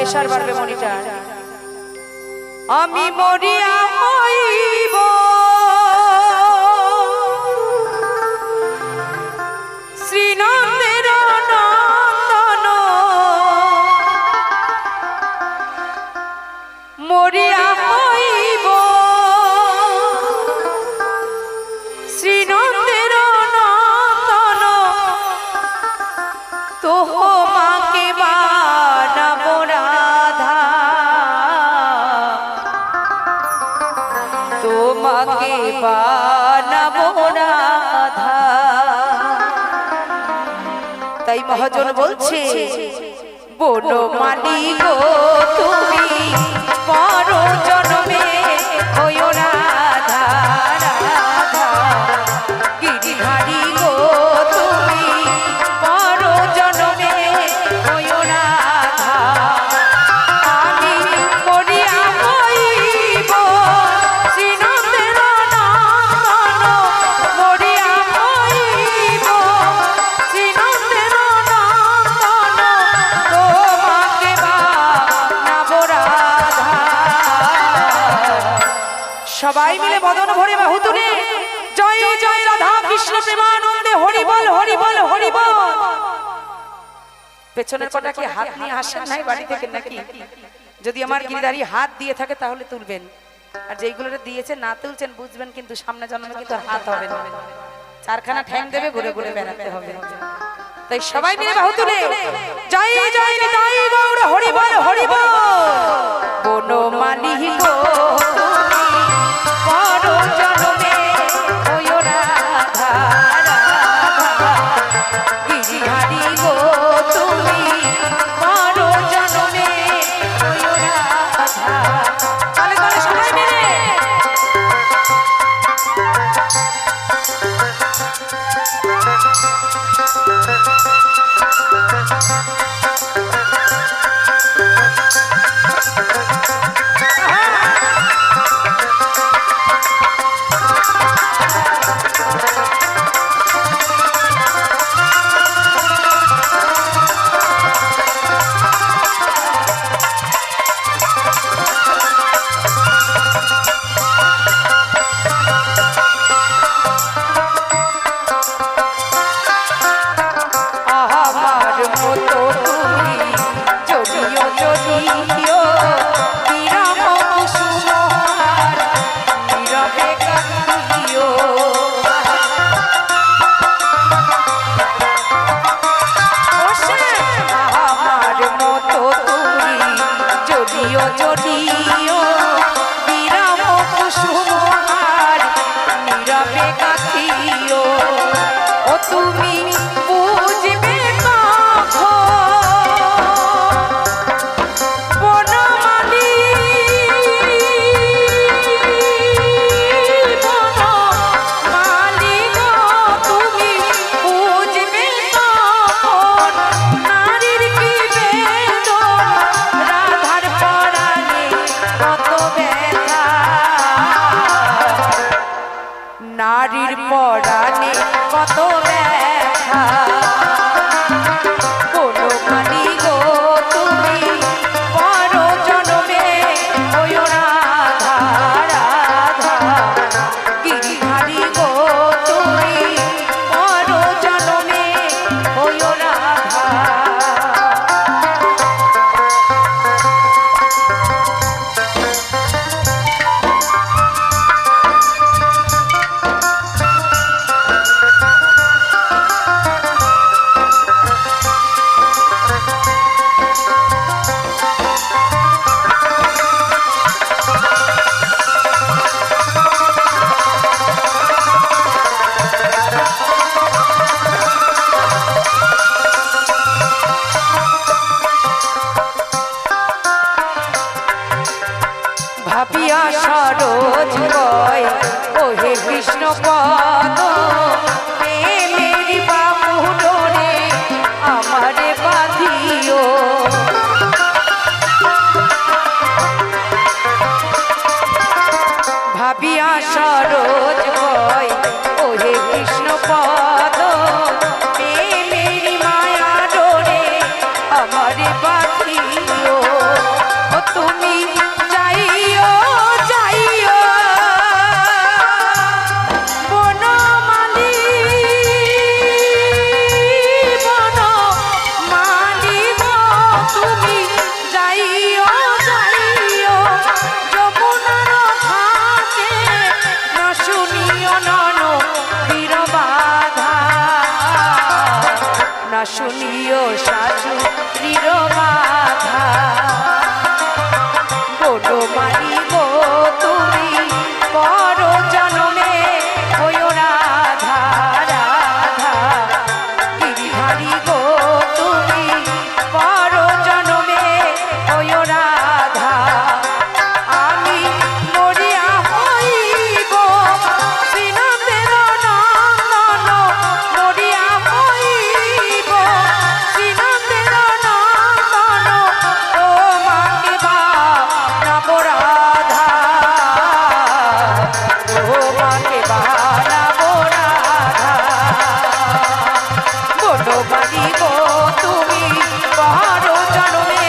Pressure বাড়বে monitor. আমি মরিয়া হইব শ্রীনন্দের নন্দন, মরিয়া হইব শ্রীনন্দের নন্দন, তোমাকে বানাবো রাধা, তোমাকে বানাবো রাধা। তাই মহাজন বলছে বনমালী গো তুমি পর জন্মে হইও রাধা রাধা, গিরিধারী গো তুমি পর জন্মে হইও রাধা। আমি মরিয়া হইব শ্রীনন্দের নন্দন, মরিয়া হইব শ্রীনন্দের নন্দন, তোমাকে বানাবো রাধা। সবাই মিলে বদন ভরে বাহু তুলে জয় জয় রাধা কৃষ্ণ প্রেমানন্দে হরি বল হরি বল হরি বল। পেছনের কটা কি হাত নিয়ে আসেন নাই বাড়ি থেকে নাকি? যদি আমার গিরিধারী হাত দিয়ে থাকে তাহলে তুলবেন, আর যেইগুলো দিয়েছে না তুলছেন বুঝবেন কিন্তু সামনে জন্মে কিন্তু হাত হবে না, চারখানা ঠ্যাং দেবে ঘুরে ঘুরে বেড়াতে হবে। তাই সবাই মিলে বাহু তুলে জয় জয় নিতাই গৌর হরি বল হরি বল। বনমালী গো তুমি পর জন্মে হইও রাধা রাধা, গিরিধারী গো তুমি পর জন্মে হইও রাধা। তাহলে তাহলে সবাই মিলে তুমি বুঝবে বনমালী বনমালী গো তুমি বুঝবে নারীর কি বেদন, রাধার পরাণে কত ব্যথা, নারীর পরাণে কত ব্যথা। বনমালী গো তুমি পর জন্মে হইও রাধা রাধা, গিরিধারী গো তুমি পর জন্মে হইও রাধা। ভাবিয়া সরোজ কয় ওহে কৃষ্ণ পদ, প্রেমের বাহুডোরে আমারে বাঁধিও। ভাবিয়া সরোজ কয় ওহে কৃষ্ণ পদ, প্রেমের মায়া ডোরে আমারে বাঁধিও। শুনিও শাশুড়ির বাধা বলো মারি গো তুমি পর জনমে হইও রাধা রাধা গিরিধারী গো তুমি পর জনমে হইও রাধা আমি মরিয়া হইব শ্রীনাথের নন্দন মরিয়া হইব শ্রীনাথের নন্দন তোমাকে বানাব রাধা তোমাকে বানাব রাধা বলো বাড়ি গো তুমি বড় জন্মে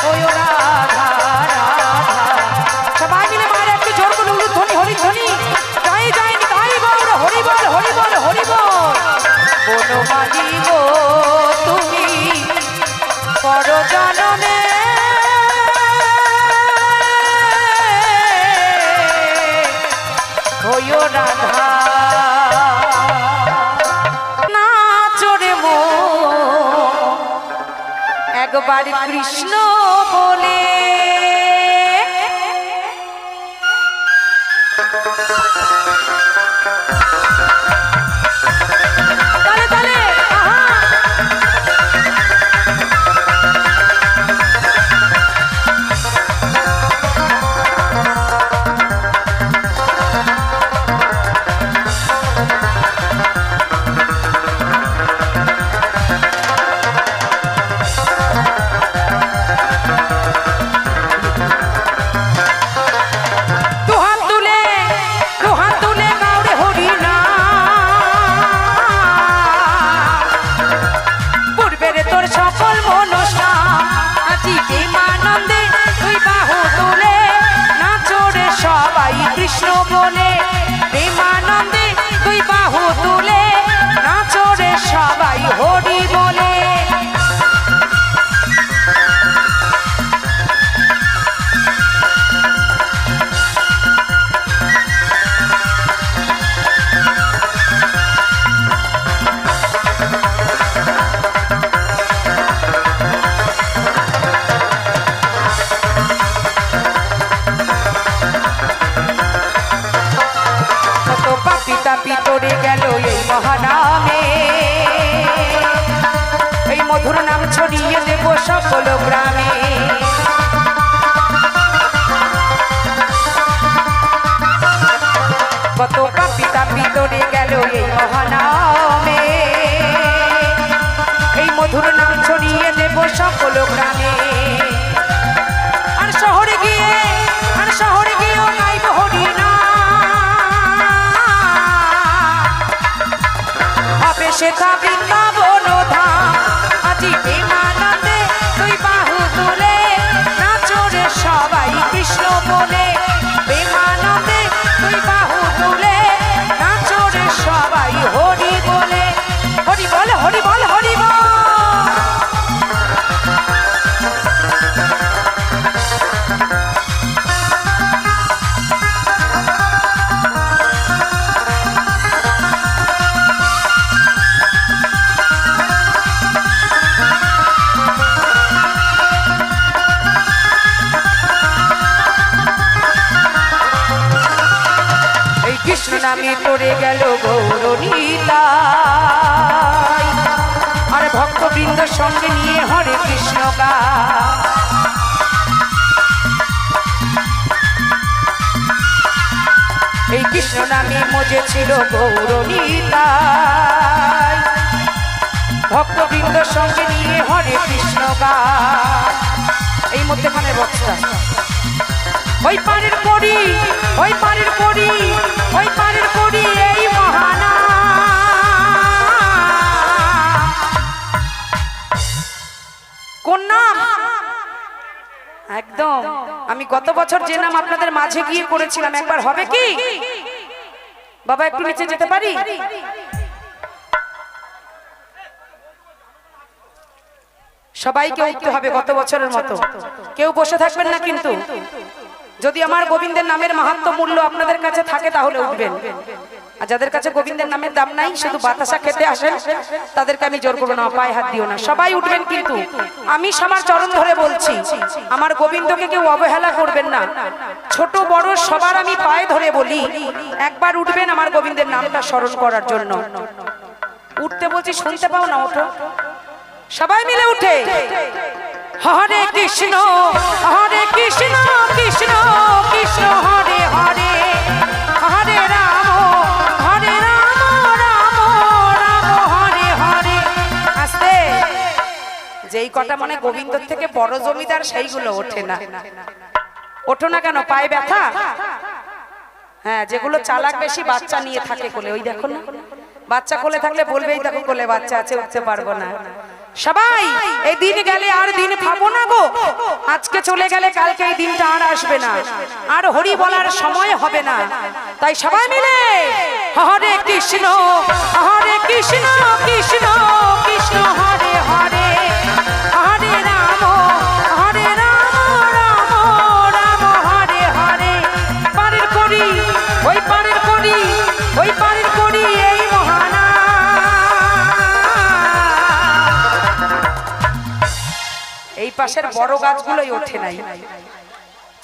হইও রাধা রাধা সবাই মিলে মায়ের একটু জোর করে উলুধ্বনি হরিধ্বনি যাই যাই তাই বল হরি বল হরি বল হরি বল বলো বাড়ি গো তুমি বড় জন্মে হইও রাধা নাচরে মো একবার কৃষ্ণ বলে তালে তালে আহা দুহাত তুলে গাওরে হরি নাম পূর্বের তোর সকল মনসা আজি প্রেমানন্দে তুই বাহু তুলে নাচরে সবাই কৃষ্ণ বলে প্রেমানন্দে তুই বাহু তুলে নাচরে সবাই হরি বলে কত পাপি তাপি তোরে গেল এই মহানামে এই মধুর নাম ছড়িয়ে দেব সকল গ্রামে কত পাপি তাপি তোরে গেল এই মহানামে এই মধুর নাম ছড়িয়ে দেব সকল গ্রামে আর শহরে গিয়েও গাইব হরি হবে সেথা বৃন্দাবন ধাম আজি প্রেমানন্দে তুই বাহু তুলে নাচরে সবাই কৃষ্ণ বলে প্রেমানন্দে তুই বাহু তুলে নাচরে সবাই হরি বলে হরি বল হরি বল হরি বল এই কৃষ্ণ নামে পড়ে গেল গৌরনীতাই আর ভক্তবৃন্দ সঙ্গে নিয়ে হরে কৃষ্ণ গায় এই কৃষ্ণ নামে মজে ছিল গৌরনীতাই ভক্তবৃন্দ সঙ্গে নিয়ে হরে কৃষ্ণ গায় এই মধ্যেখানে বক্সটা ওই পারের পরি ওই পারের পরি ওই পারের পরি এই মহানা কোন নাম একদম আমি গত বছর যে নাম আপনাদের মাঝে গিয়ে করেছিলাম একবার হবে কি বাবা একটু নিচে যেতে পারি সবাইকে উঠতে হবে গত বছরের মতো কেউ বসে থাকবেন না কিন্তু যদি আমার গোবিন্দের নামের মাহাত্ম্য মূল্য আপনাদের কাছে থাকে তাহলে উঠবেন আর যাদের কাছে গোবিন্দের নামের দাম নাই, শুধু বাতাসা খেতে আসেন, তাদেরকে আমি জোর করবো না, পায়ে হাত দিও না। সবাই উঠবেন, কিন্তু আমি সবার চরণ ধরে বলছি, আমার গোবিন্দকে কেউ অবহেলা করবেন না। ছোট বড় সবার আমি পায়ে ধরে বলি, একবার উঠবেন আমার গোবিন্দের নামটা স্মরণ করার জন্য। উঠতে বলছি, শুনতে পাও না? ওঠো সবাই মিলে উঠে। হরে কৃষ্ণ কৃষ্ণ কৃষ্ণ হরে হরে, হরে রাম রাম রাম হরে হরে। আস্তে, যেই কটা মানে গোবিন্দর থেকে বড় জমিদার সেইগুলো ওঠে না। ওঠো না কেন? পায়ে ব্যথা? হ্যাঁ, যেগুলো চালাক বেশি বাচ্চা নিয়ে থাকে কোলে, ওই দেখো না, বাচ্চা কোলে থাকলে বলবেই দেখো কোলে বাচ্চা আছে, উঠতে পারবো না। সবাই এই দিন গেলে আর দিন পাবো না গো, আজকে চলে গেলে কালকে এই দিনটা আর আসবে না, আর হরি বলার সময় হবে না। তাই সবাই মিলে হরে কৃষ্ণ কৃষ্ণ কৃষ্ণ হরে হরে, হরে রাম রাম রাম হরে হরে। পারের করি ওই পারের করি, ওই পারের করি এই মহানা। এই পাশের বড় গাছগুলোই ওঠে নাই।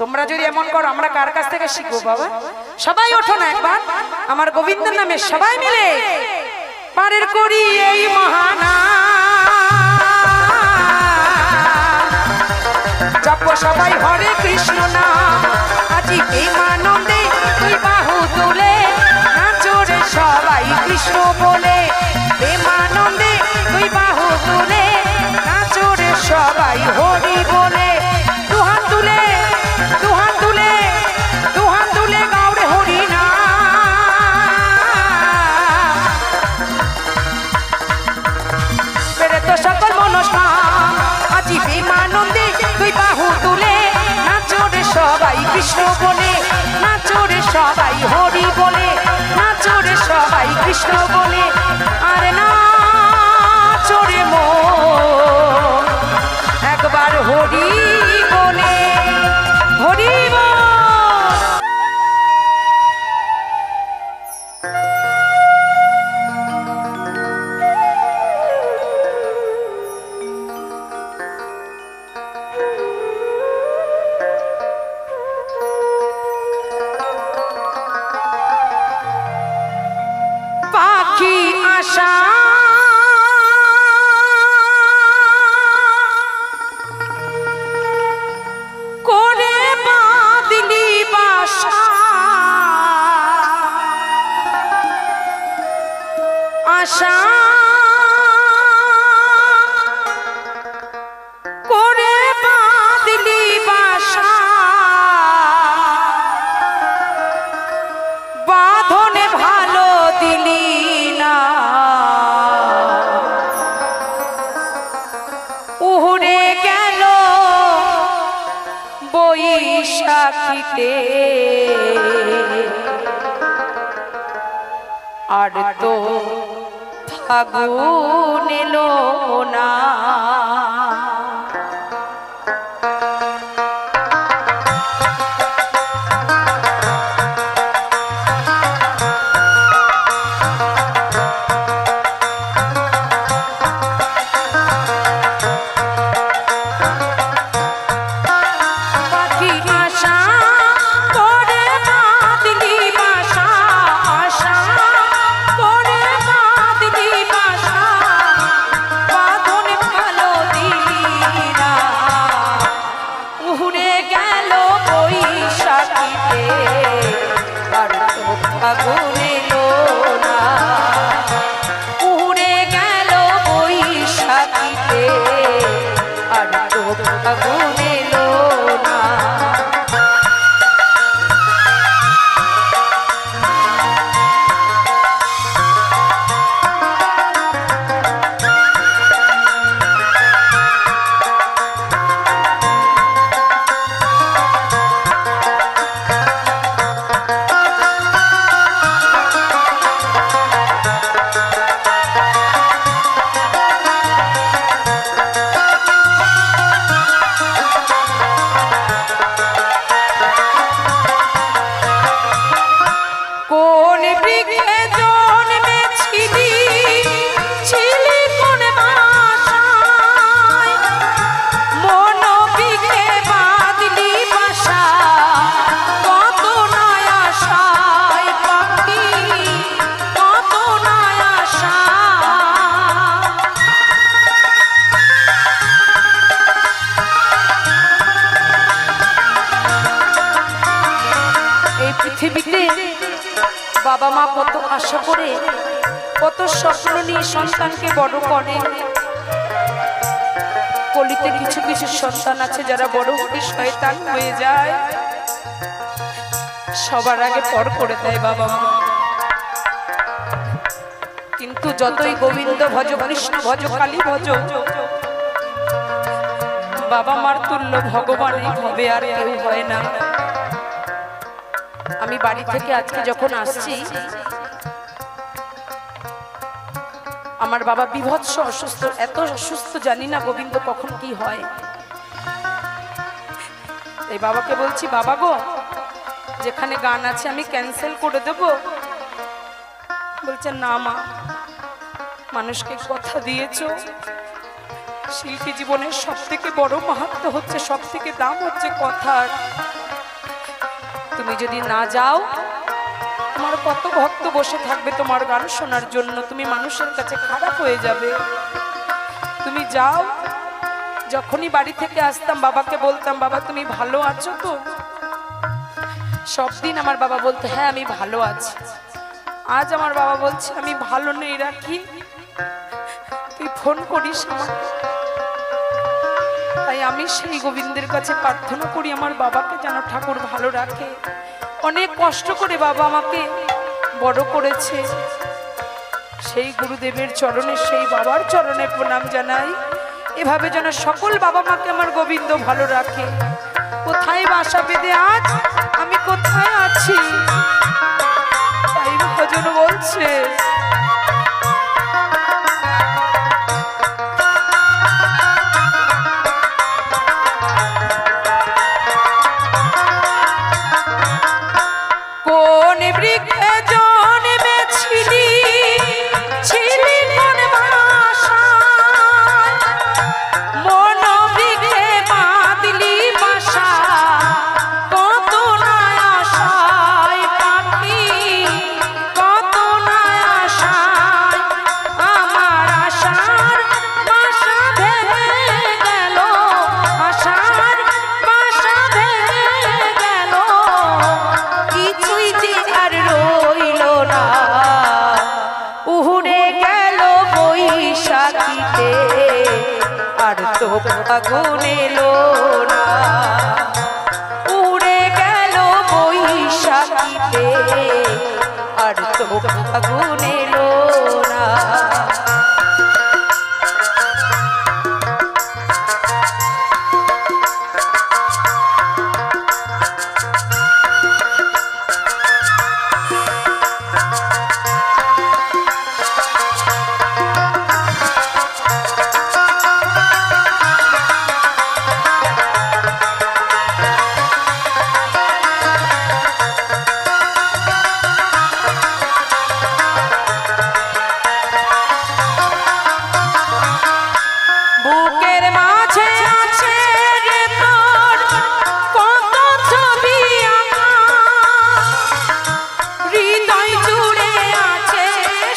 তোমরা যদি এমন করো, আমরা কার কাছ থেকে শিখবো বাবা? সবাই ওঠো না একবার আমার গোবিন্দের নামে সবাই মিলে। পারের করি এই মহানা, জপ সবাই হরে কৃষ্ণ নাম। আজি প্রেমানন্দে তুই বাহু তুলে নাচরে সবাই কৃষ্ণ বলে। প্রেমানন্দে তুই বাহু তুলে নাচরে সবাই হরি বলে। দুহাত তুলে দুহাত তুলে দুহাত তুলে গাওরে হরি না। বেড়ে তো সকল মনস্কাম, আজি প্রেমানন্দে তুই বাহু তুলে নাচরে সবাই কৃষ্ণ বলে। নাচরে সবাই হরি বলে, নাচরে সবাই কৃষ্ণ বলে। আরে নাচরে মন একবার হরি বলে, হরি বল। পাখি আশা করে বাঁধলি বাসা, আশা করে বাঁধলি বাসা। বাঁধনে ভালো দিলি না, উড়ে গেল বৈশাখীতে। আর তো ফাগুন এলো না। ভালো দিল বাবা মা কত আশা করে কত স্বপ্ন নিয়ে সন্তানকে বড় করে। কলিতে কিছু কিছু সন্তান আছে যারা বড় হয়ে শয়তান হয়ে যায়, সবার আগে পর করে দেয় বাবা মা। কিন্তু যতই গোবিন্দ ভজ, কৃষ্ণ ভজ, কালী ভজ, বাবা মার তুল্য ভগবানই হবে, আর কেউ হয় না। আমি বাড়ি থেকে আজকে যখন আসছি, আমার বাবা বিভৎস অসুস্থ, এত অসুস্থ জানি না গোবিন্দ কখন কি হয়। এই বাবাকে বলছি, বাবা গো, যেখানে গান আছে আমি ক্যান্সেল করে দেব। বলছে না মা, মানুষকে কথা দিয়েছো, শিল্পী জীবনের সব থেকে বড় মাহাত্ম্য হচ্ছে, সব থেকে দাম হচ্ছে কথার। তুমি যদি না যাও, তোমার কত ভক্ত বসে থাকবে তোমার গান শোনার জন্য, তুমি মানুষের কাছে খারাপ হয়ে যাবে। তুমি যাও। যখনই বাড়ি থেকে আসতাম বাবাকে বলতাম, বাবা তুমি ভালো আছো তো? সব দিন আমার বাবা বলতো, হ্যাঁ আমি ভালো আছি। আজ আমার বাবা বলছে, আমি ভালো নেই রাখি, তুই ফোন করিস আমার। তাই আমি সেই গোবিন্দের কাছে প্রার্থনা করি আমার বাবাকে যেন ঠাকুর ভালো রাখে। অনেক কষ্ট করে বাবা আমাকে বড় করেছে, সেই গুরুদেবের চরণে, সেই বাবার চরণে প্রণাম জানাই। এভাবে যেন সকল বাবা মাকে আমার গোবিন্দ ভালো রাখে। কোথায় বাসা বেঁধে আজ আমি কোথায় আছি, তাই ভজন বলছে, কোন বৃক্ষে জন্মেছিলি, ছিলি কোন বাসায়, মন বৃক্ষে বাঁধলি বাসা, কত না আশায় পাখি, কত না আশায় আমার আশার বাসা ভেঙে গেল, আশার বাসা ভেঙে গেল, কিছুই যে আর রইল না, উড়ে গেল বৈশাখীতে, আর তো আগুন এলো না, উড়ে গেল বৈশাখীতে, আর তো আগুন এলো না। বুকের মাঝে আছে রে তোর কত ছবি আঁকা, হৃদয় জুড়ে আছে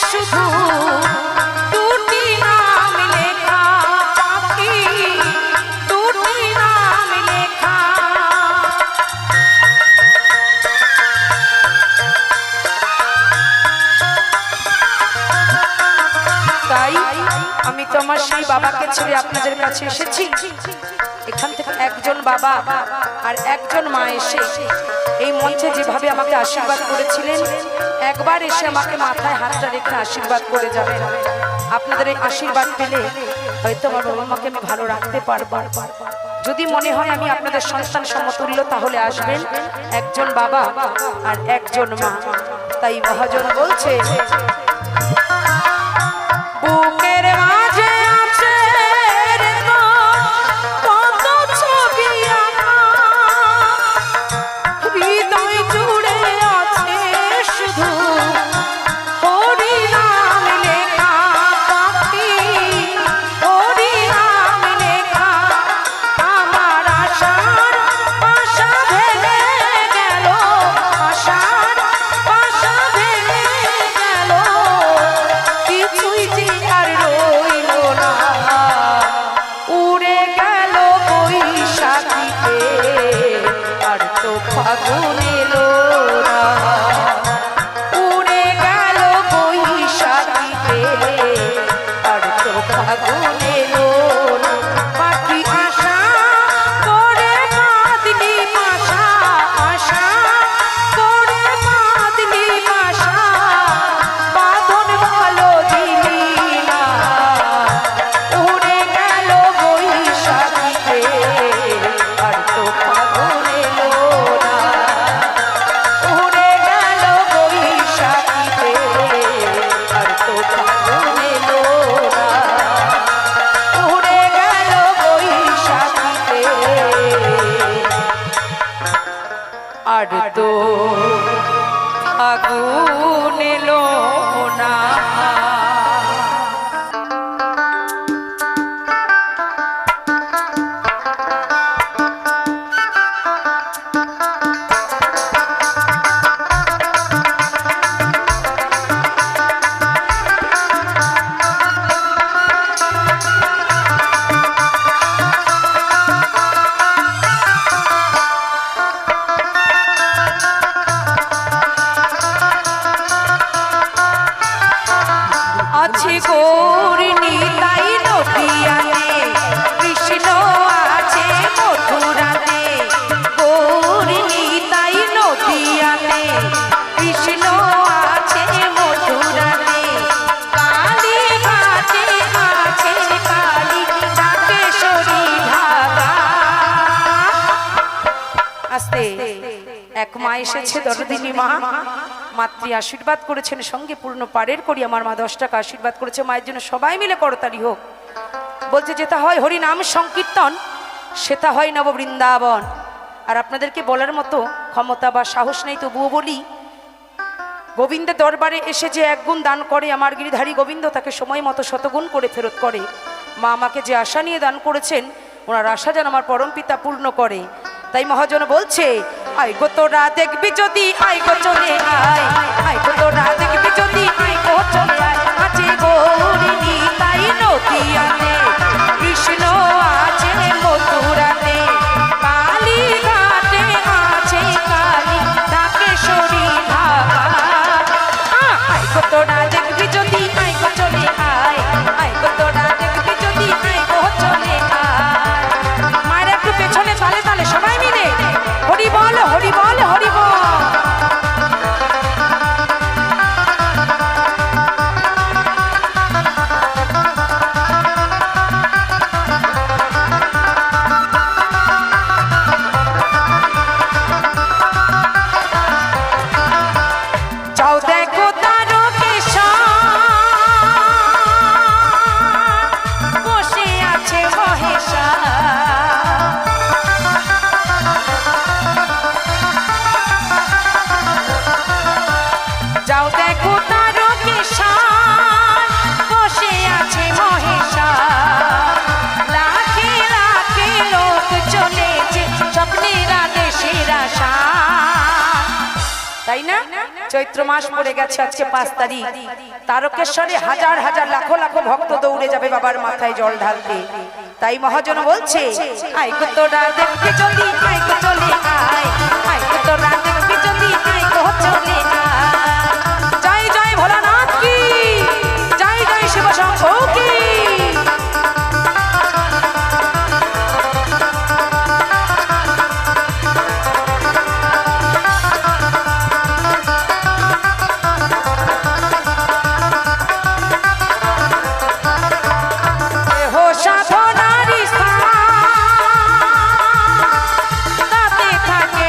শুধু দুটি নাম লেখা, পাখি দুটি নাম লেখা। তাই আমি তো আমার সেই বাবাকে ছেড়ে আপনাদের কাছে এসেছি। এখান থেকে একজন বাবা আর একজন মা এসে এই মঞ্চে যেভাবে আমাকে আশীর্বাদ করেছিলেন, একবার এসে আমাকে মাথায় হাতটা রেখে আশীর্বাদ করে যাবেন। আপনাদের এই আশীর্বাদ পেলে হয়তো আমার বাবা মাকে আমি ভালো রাখতে পারবো। যদি মনে হয় আমি আপনাদের সন্তান সমতুল্য, তাহলে আসবেন একজন বাবা আর একজন মা। তাই মহাজন বলছে, বুকের মাঝে আছে রে কত ছবি আঁকা, হৃদয় জুড়ে আছে শুধু হরি নাম লেখা, পাখি হরি নাম লেখা, আমার আশার বাসা ভেঙে গেল, আশার বাসা ভেঙে গেল, ফাগুন এলো না পাখি আশা করে বাঁধলি বাসা আশা করে বাঁধলি বাসা বাঁধন ভালো দিলি না উড়ে গেল বৈশাখীতে আর তো ফাগুন এলো না উড়ে গেল বৈশাখীতে আর তো ফাগুন এলো না উড়ে গেল বৈশাখীতে আর তো ফাগুন এলো না। আছে গৌরিনী তাই নদিয়াতে কৃষ্ণ আছে মথুরাতে গৌরিনী তাই নদিয়াতে কৃষ্ণ আছে মথুরাতে কালী ঘাটে আছে কালী ডাকেশ্বরী ঢাকা। আস্তে এক মা এসেছে দরদিনী মা মাতৃ আশীর্বাদ করেছেন সঙ্গে পূর্ণ পারের করি আমার মা 10 টাকা আশীর্বাদ করেছে মায়ের জন্য সবাই মিলে করতালি হোক। বলছে যেটা হয় হরি নাম সংকীর্তন সেটা হয় নব বৃন্দাবন। আর আপনাদেরকে বলার মতো ক্ষমতা বা সাহস নেই তবুও বলি গোবিন্দের দরবারে এসে যে 1 গুণ দান করে আমার গিরিধারী গোবিন্দ তাকে সময় মতো শতগুণ করে ফেরত করে। মা আমাকে যে আশা নিয়ে দান করেছেন ওনার আশা যেন আমার পরম পিতা পূর্ণ করে। তাই মহাজন বলছে আই গো তোরা দেখবি যদি আই গো চলে আয় আই গো তোরা দেখবি যদি আই গো চলে আয় আছে গৌরিনী তাই নদিয়াতে কৃষ্ণ আছে মথুরাতে কালী ঘাটে আছে কালী ডাকেশ্বরী ঢাকা। আই গো তোরা দেখবি যদি আই গো চলে আয় আই গো তোরা দেখবি যদি আই গো চলে আয়। মায়ের একটু পেছনে তালে তালে সবাই মিলে হরি বল হরি বল হরি বল। যাও দেখো তারকেশ্বর বসে আছে মহেশ্বর যাও দেখো তারকেশ্বর বসে আছে মহেশ্বর লাখে লাখে লোক চলেছে স্বপ্নের দেশের আশা। তাই না চৈত্র মাস পড়ে গেছে আজকে 5 তারিখ তারকেশ্বরে হাজার হাজার লাখো লাখো ভক্ত দৌড়ে যাবে বাবার মাথায় জল ঢালতে। তাই মহাজন বলছে আই গো তোরা দেখবি যদি আই গো চলে আয় আই গো তোরা দেখবি যদি আই গো চলে আয়। জয় জয় ভোলানাথ কি জয় জয় শিব শম্ভু কি। সাধনারি স্থান তাতে থাকে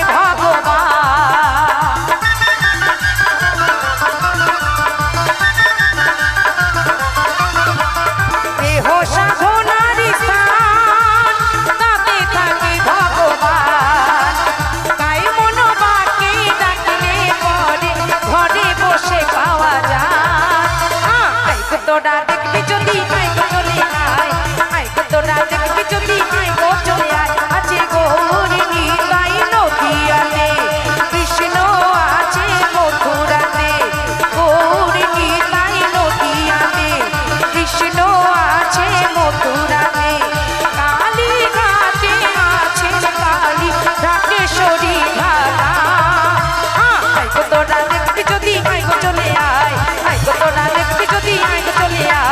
তোরা দেখবি যদি আয় গো চলে আয়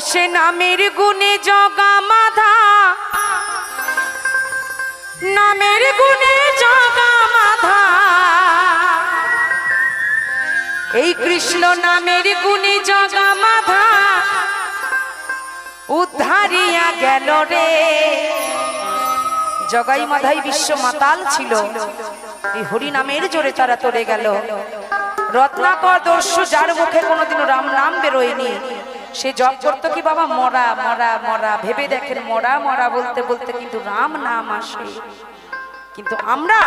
সে নামের গুণে জগা মাধা, নামের গুণে জগা মাধা, এই কৃষ্ণ নামের গুণে জগা মাধা উদ্ধারিয়া গেল রে। জগাই মাধাই বিশ্ব মাতাল ছিল, এই হরি নামের জোরে তারা তরে গেল। রত্নাকর দস্যু যার মুখে কোনোদিনও রাম নাম বেরোয়নি, সে জপ করতো কি বাবা মরা মরা মরা, ভেবে দেখেন মরা মরা বলতে বলতে কিন্তু রাম নাম আসে। কিন্তু আমরা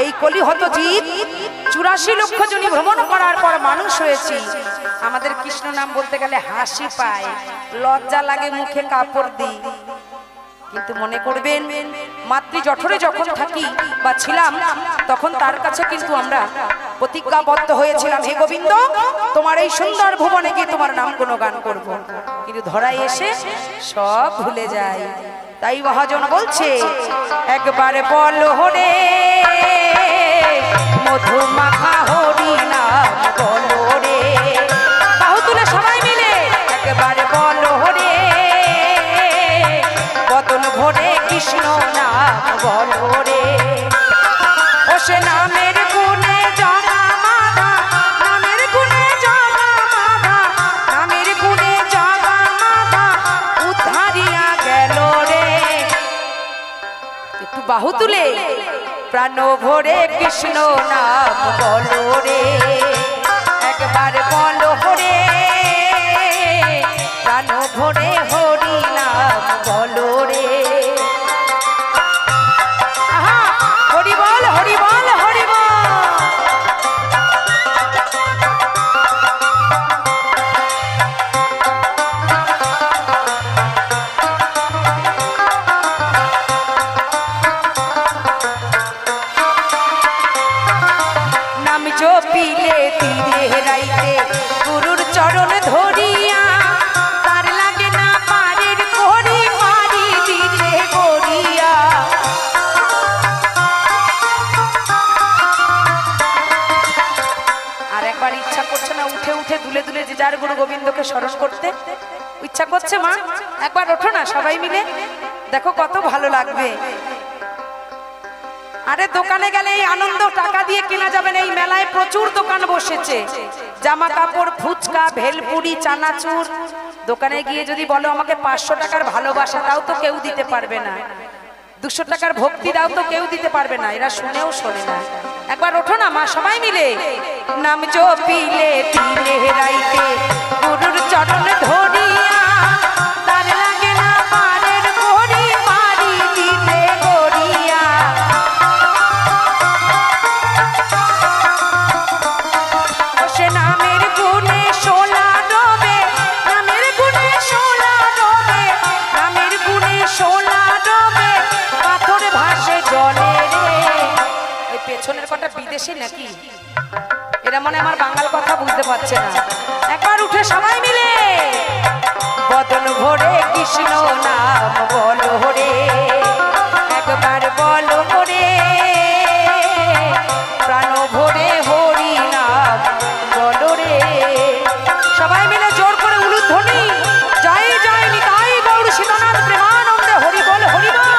এই কলিহত জীব 84 লক্ষ জনি ভ্রমণ করার পর মানুষ হয়েছি, আমাদের কৃষ্ণ নাম বলতে গেলে হাসি পায়, লজ্জা লাগে, মুখে কাপড় দিই। কিন্তু মনে করবেন মাতৃ জঠরে যখন থাকি বা ছিলাম, তখন তার কাছে কিন্তু আমরা প্রতিজ্ঞাবদ্ধ হয়েছিলাম, হে গোবিন্দ তোমার এই সুন্দর ভুবনে গিয়ে তোমার নাম গুণগান করব। কিন্তু ধরায় এসে সব ভুলে যায়। তাই মহাজন বলছে একবার বল হরে মধু মাখা হরি নাম বলো রে। বাহু তুলে সবাই মিলে একবার বল হরে বদন ভরে কৃষ্ণ নাম বলো রে। ও সে নামের গুণে জগা মাধা, নামের গুণে জগা মাধা, নামের গুণে জগা মাধা উদ্ধারিয়া গেল রে। একটু বাহু তুলে প্রাণ ভরে কৃষ্ণ নাম বলো রে। একবার বলো হরে প্রাণ ভরে হরি নাম বলো রে। আহা হরি বল হরি বল হরি বল। নাম জপিলে তীরে রাইতে গুরুর চরণ ধরিয়া, তার লাগে না পারের করি মারি দিতে করিয়া। আর একবার ইচ্ছা করছে না উঠে উঠে দুলে দুলে যে যার গুরু গোবিন্দকে স্মরণ করতে? ইচ্ছা করছে মা? একবার ওঠো না সবাই মিলে, দেখো কত ভালো লাগবে। আরে দোকানে গেলে এই আনন্দ টাকা দিয়ে কেনা যাবে না। এই মেলায় প্রচুর দোকান বসেছে, জামা কাপড়, ফুচকা, ভেলপুরি, চানাচুর। দোকানে গিয়ে যদি বলো আমাকে 500 টাকার ভালোবাসা দাও তো কেউ দিতে পারবে না, 200 টাকার ভক্তি দাও তো কেউ দিতে পারবে না, এরা শুনেও শোনে না। একবার ওঠো না মা সবাই মিলে। নাম জপিলে তীরে রাইতে গুরুর চরণ ধরিয়া, তার লাগে না পারের করি মারি দিতে করিয়া। সে নামের গুণে শোলা ডোবে, নামের গুণে শোলা ডোবে, নামের গুণে শোলা ডোবে, পাথর ভাসে জলে রে। ওই পেছনের কটা বিদেশি নাকি? এরা মনে আমার বাঙাল কথা বুঝতে পারছে না। একবার উঠে সবাই মিলে বদন ভরে কৃষ্ণ নাম বলো রে। একবার বলো রে প্রাণ ভরে হরি নাম বলো রে। সবাই মিলে জোর করে উলুধ্বনি, জয় জয় নিতাই গৌর সীতানাথ প্রেমানন্দে হরি বল হরি বল।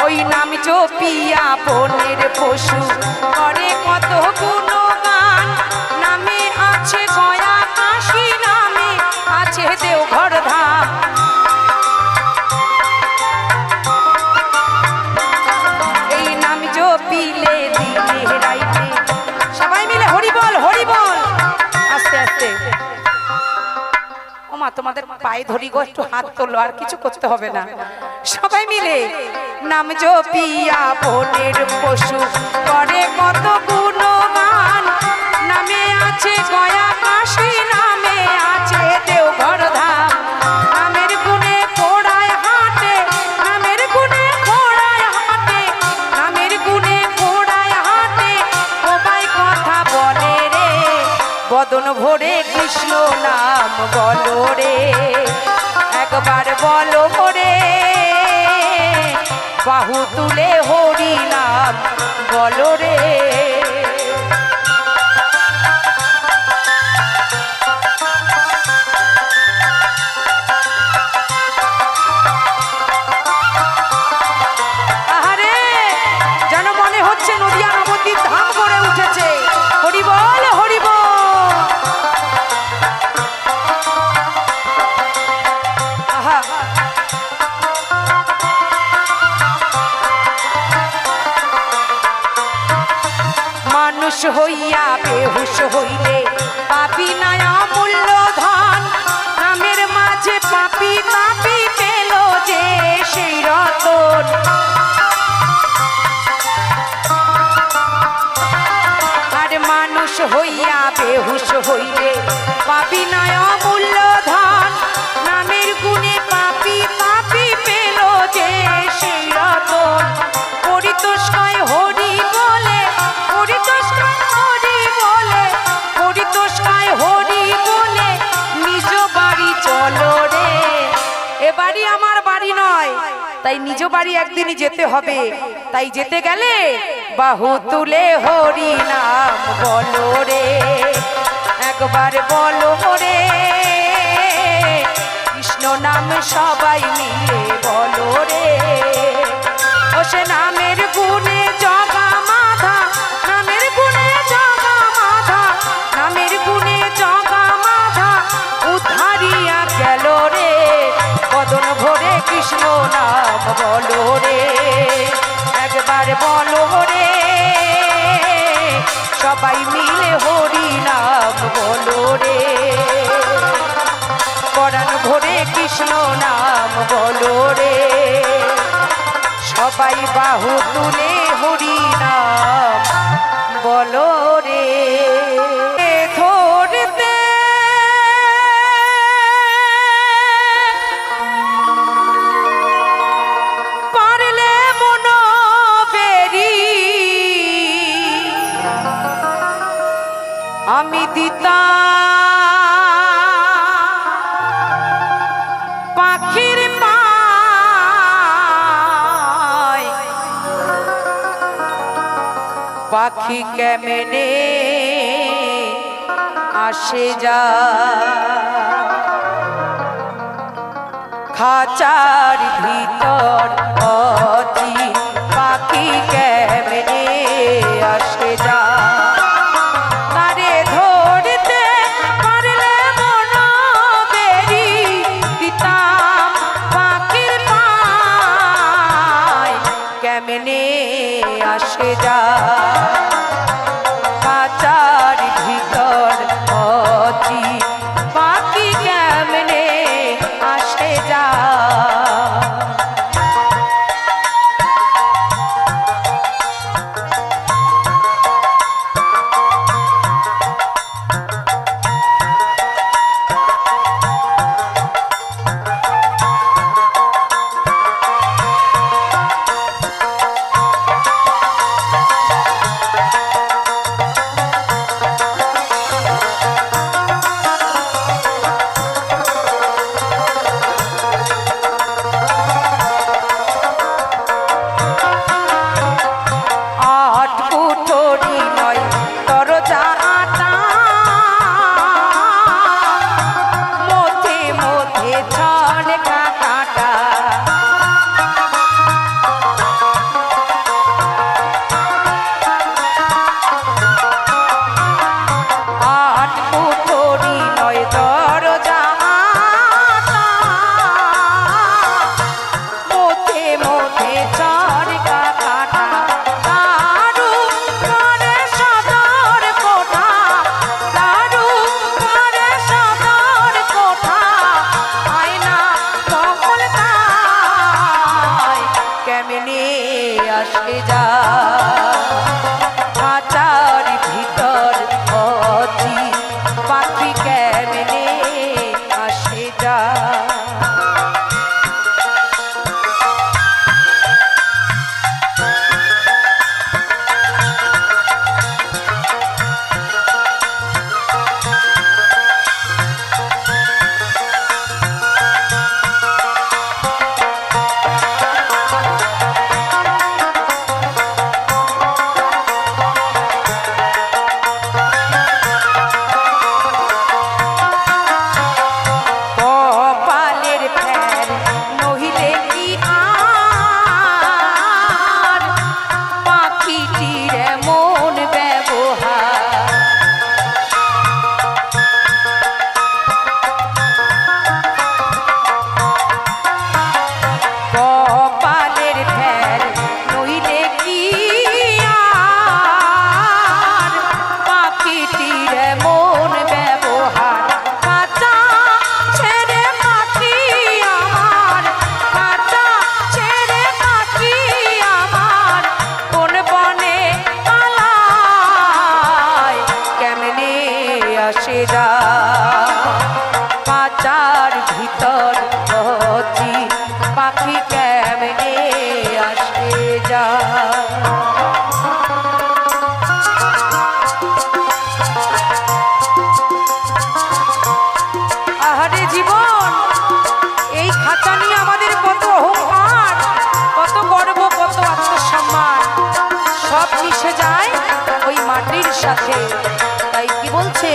ওই নাম জপিয়া বনের পশু করে কত গুণগান, নামে আছে গয়া কাশী, নামে আছে দেওঘর ধাম। এই নাম জপিলে দিনে রাইতে, সবাই মিলে হরি বল হরি বল। আস্তে আস্তে ওমা তোমাদের পায়ে ধরি গো, একটু হাত তোলো, আর কিছু করতে হবে না। সবাই মিলে নাম জপিয়া বনের পশু করে কত গুণগান, নামে আছে গয়া কাশী, নামে আছে দেওঘর ধাম। নামের গুণে ঘোড়ায় হাঁটে, নামের গুণে ঘোড়ায় হাঁটে, নামের গুণে ঘোড়ায় হাঁটে, সবাই কথা বলে রে। বদন ভরে কৃষ্ণ নাম বলো রে। একবার বলো রে বাহু তুলে হরি নাম বলো রে। আহারে যেন মনে হচ্ছে নদিয়া নবদ্বীপ ধাম করে উঠেছে। হরি বল হরি বল। আহা মানুষ হইয়া বেহুশ হইলে পাপি নাই অমূল্য ধন। নামের মাঝে পাপি পাপি পেল যে সেই রতন। আর মানুষ হইয়া বেহুশ হইলে পাপি নাই অমূল্য ধন। নামের গুণে পাপি পাপি পেল যে সেই রতন। পরিতোষকায় হরি বলে পরিতোষকায় হরি বলে পরিতোষকায় হরি বলে নিজ বাড়ি চলো রে। এ বাড়ি আমার বাড়ি নয়, তাই নিজ বাড়ি একদিনই যেতে হবে। তাই যেতে গেলে বাহু তুলে হরি নাম বলো রে। একবার বলো রে কৃষ্ণ নাম সবাই মিলে বলো রে। ও সে নামের গুণে জগা মাধা নামের গুণে জগা মাধা নামের গুণে জগা মাধা উদ্ধারিয়া গেল রে। বদন ভরে কৃষ্ণ নাম বলো রে। একবার বলো রে সবাই মিলে হরি নাম বলো রে। পরাণ ভরে কৃষ্ণ নাম বলো রে। সবাই বাহু তুলে হরি নাম বলো রে। ধরতে পারলে মন বেরি আমি দিতা পাখির পায় পাখি কেমনে আসে যা খাঁচার ভিতর অতি পাখি কেমনে আসে যা। তারে ধরতে পারলে মন বেরি দিতাম পাখির পায় কেমনে আসে যা। খাঁচার ভিতর অতি পাখি কেমনে আসে যা। আসে যা খাঁচার ভিতর অতি পাখি কেমনে আসে যা। আসে যা। আহারে জীবন, এই খাঁচা নিয়ে আমাদের কত অহংকার, কত গর্ব, কত আত্মসম্মান সব মিশে যায় ওই মাটির সাথে। তাই কি বলছে,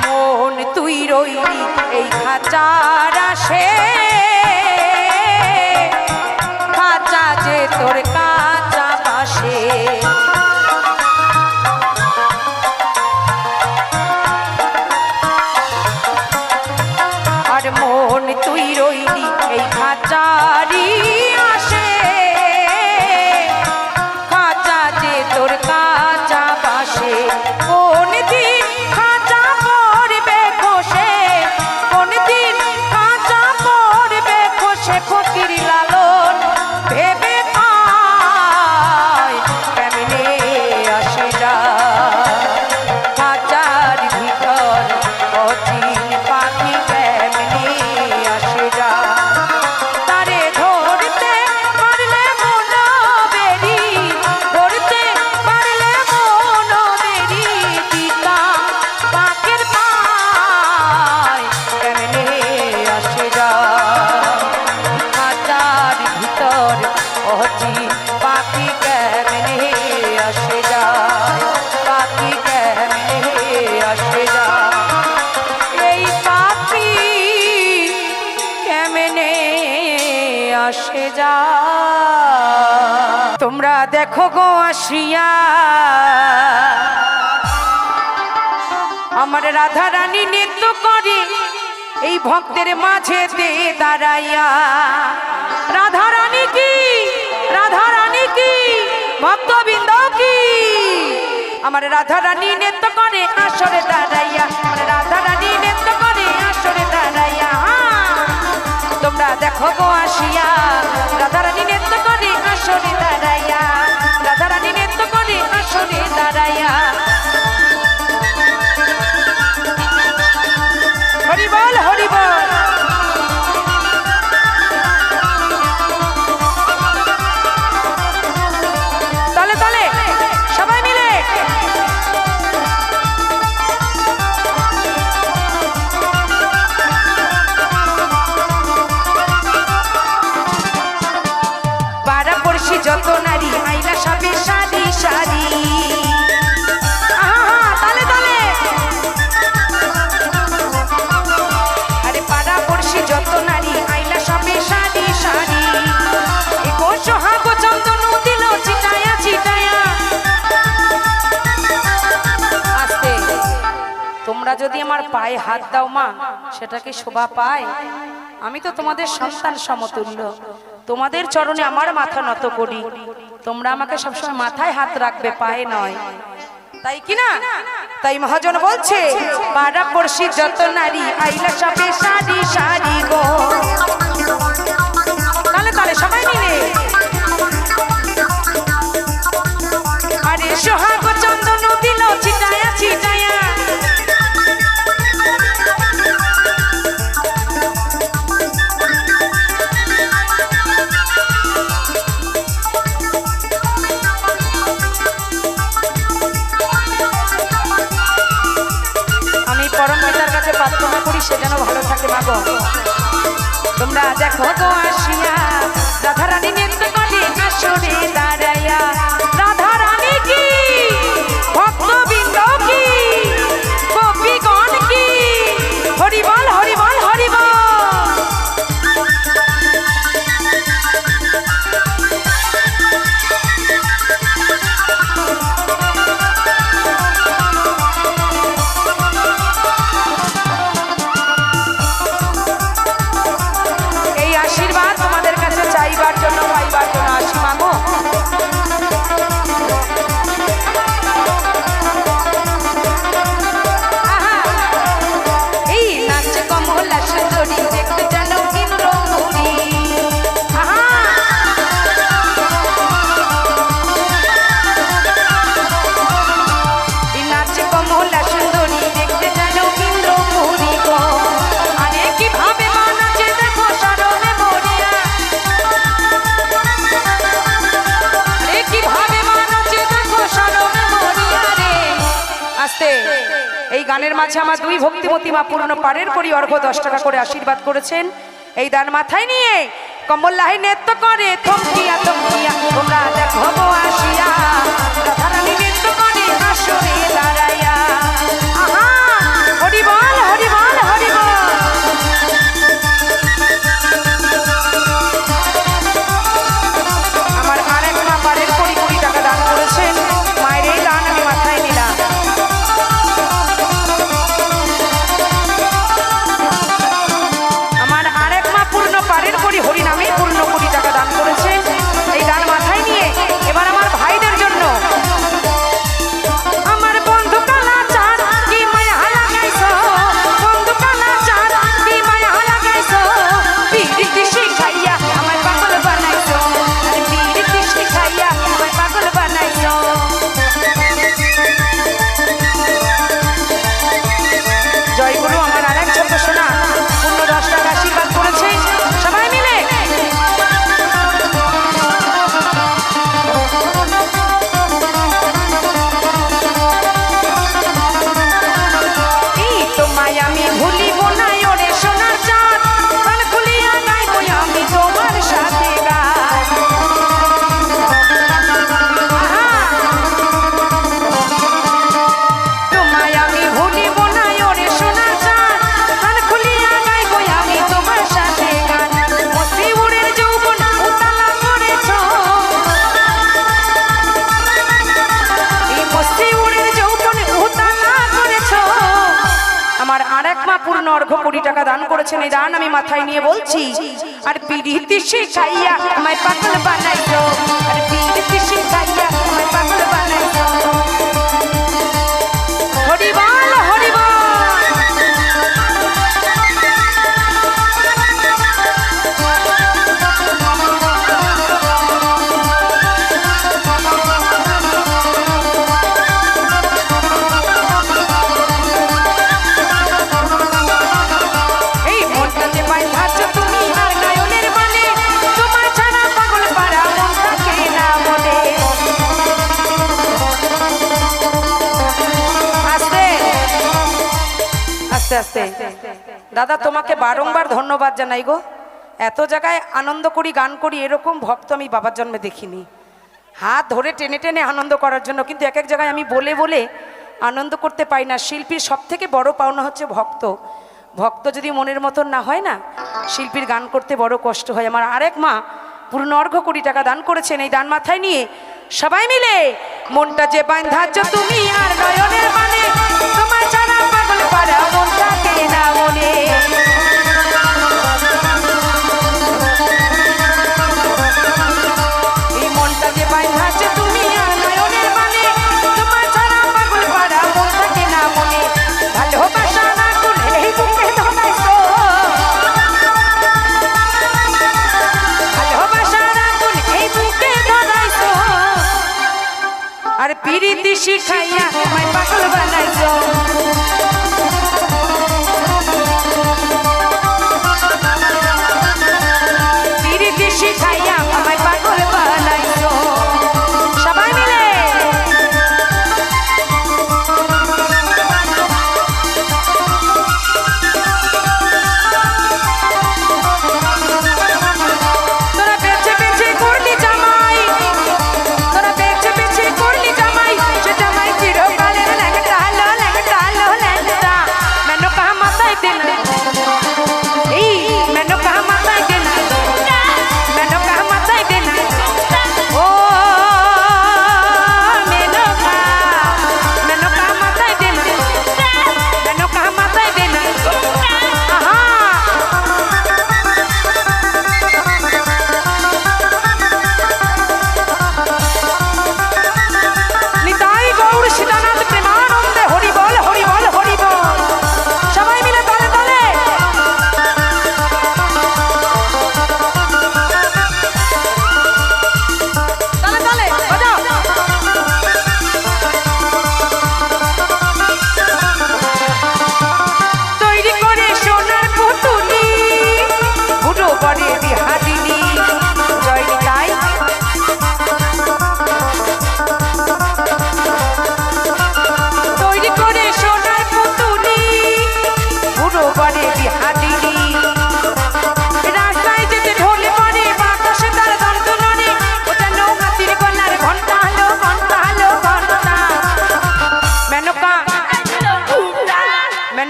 মন তুই রইলি এই খাঁচার আসে, খাঁচা যে তোর কাঁচা বাসে। আর মন তুই রইলি এই খাঁচারি আসে, খাঁচা যে তোর কাঁচা বাসে। কোন দিন খাঁচা পড়বে খসে, কোন দিন খাঁচা পড়বে খসে, ফকির লালন ভেবে পায় কেমনে আসে যা। খাঁচার ভিতর অচিন পাখি কেমনে আসে যা। তারে ধরতে পারলে মন বেরি, ধরতে পারলে মন বেরি, দিতা পাখির পায় কেমনে আসে যা। খাঁচার ভিতর অচিন পাখি কেমনে আসে যা, পাখি কেমনে আসে যা। এই পাখি কেমনে আসে যা। তোমরা দেখো গো আসিয়া আমার রাধা রানী নৃত্য করে এই ভক্তের মাঝেতে দাঁড়াইয়া। রাধা রানী কি, রাধা রানী কি, ভক্তবৃন্দ কি, আমার রাধা রানী নৃত্য করে আসরে দাঁড়াইয়া, আমার রাধা রানী নৃত্য করে আসরে দাঁড়াইয়া। তোমরা দেখো গো আসিয়া রাধা রানী নৃত্য করে আসরে দাঁড়াইয়া, রাধা রানী নৃত্য করে আসরে দাঁড়াইয়া। হরি বল, হরি বল। তালে তালে সবাই মিলে পাড়া পড়শি যত নারী আইলা সবে সারি সারি। তালে তালে আরে পাড়া পড়শি যত নারী আইলা সবে সারি সারি। একুশ হাগো চন্দন দিল চিটায়া চিটায়া। আস্তে, তোমরা যদি আমার পায়ে হাত দাও মা, সেটা কি শোভা পায়? আমি তো তোমাদের সন্তান সমতুল্য, তোমাদের চরণে আমার মাথা নত করি। তোমরা আমাকে সবসময় মাথায় হাত রাখবে, পায়ে নয়, তাই কি না? তাই মহাজন বলছে পাড়া পড়শি যত নারী আইলা সবে সারি সারি গো। তালে তালে সবাই মিলে আরে সোহাগ চন্দন দিল চিটায়া চিটায়া। আমি পরম পিতার কাছে প্রার্থনা করি সে যেন ভালো থাকে মাগো। তোমরা দেখো গো আসিয়া রাধা রানী নৃত্য করে আসরে দাঁড়াইয়া। রাধা রানী কি, ভক্তবৃন্দ কি, গোপীগণ কি, হরি বল, হরি বল, হরি বল। এই আশীর্বাদ তোমাদের কাছে চাইবার জন্য, পাইবার জন্য আসি মাগো। আসতে এই গানের মাঝে আমার দুই ভক্তিমতী মা পূর্ণ পারের করি অর্ঘ্য 10 টাকা করে আশীর্বাদ করেছেন। এই দান মাথায় নিয়ে কমলাহি নৃত্য করে থমকিয়া থমকিয়া তোমরা দেখো গো আসিয়া, রাধারানী নৃত্য করে আসরে দাঁড়াইয়া। আহা হরি বল হরি বল হরি বল। আমার আরেক মা পারের কোটি কোটি টাকা দান করেছেন, মায়ের এই দান আমি মাথায় নিলাম। আমার আরেক মা পূর্ণ পারের কোটি হরি নামে পূর্ণ কোটি টাকা দান করেছেন। এই দান মাথায় নিয়ে এবার আমার ভাইদের জন্য আমার বন্ধু কালা চাঁদ কি মায়া লাগাইছো, বন্ধু কালা চাঁদ কি মায়া লাগাইছো, পিরিতি শিখাইয়া আমার পাগল বানাইছো, আরে পিরিতি শিখাইয়া আমার পাগল বানাইছো। জয়গুরু আমার আরেক ছোট সোনা পূর্ণ 10 টাকা আশীর্বাদ করেছে, সবাই মিলে এই তোমায় আমি ভুলিব না ওরে সোনার চাঁদ, প্রাণ খুলিয়া গাইবো আমি তোমার সাথে গান। আহা! তোমায় আমি ভুলিব না ওরে সোনার চাঁদ, প্রাণ খুলিয়া গাইবো আমি তোমার সাথে গান। মসিউরের যৌবন উতালা করেছো, এই মসিউরের যৌবন উতালা করেছো। আমার আরেক মা পূর্ণ অর্ঘ্য কোটি টাকা দান করেছেন, এই দান আমি মাথায় নিয়ে বলছি। আর পিরিতি শিখাইয়া আমায় পাগল বানাইছো, আর পিরিতি শিখাইয়া আমায় পাগল বানাইছো। হরি বল হরি বল। এই মনটাতে বাইধাছো তুমি আর নয়নের মানে, তোমার ছাড়া পাগল পারা মন থাকে না মনে। আস্তে আস্তে আস্তে দাদা তোমাকে বারংবার ধন্যবাদ জানাই গো। এত জায়গায় আনন্দ করি গান করি এরকম ভক্ত আমি বাবার জন্মে দেখিনি। হাত ধরে টেনে টেনে আনন্দ করার জন্য, কিন্তু এক এক জায়গায় আমি বলে বলে আনন্দ করতে পাই না। শিল্পীর সব থেকে বড় পাওনা হচ্ছে ভক্ত। ভক্ত যদি মনের মতন না হয় না, শিল্পীর গান করতে বড় কষ্ট হয়। আমার আরেক মা পূর্ণ অর্ঘ্য কোটি টাকা দান করেছেন, এই দান মাথায় নিয়ে সবাই মিলে মনটা যে বাঁধাচ্ছ তুমি আর নয়নের মানে, তোমার ছাড়া পাগল পারা মন থাকে না মনে। এই মনটা যে বাঁধাচ্ছ তুমি আর নয়নের মানে, তোমার ছাড়া পাগল পারা মন থাকে না মনে। ভালোবাসা না করলে এই বুকে ধরাইছো, ভালোবাসা না করলে এই বুকে ধরাইছো, আর পিরিতি শিখাইয়া আমায় পাগল বানাইছো। পিরিতি শিখাইয়া আমায় পাগল বানাইছো, সবাই মিলে তোরা বেঁচে বেঁচে করলি জামাই, তোরা বেঁচে বেঁচে করলি জামাই, সে জামাই চিরকালের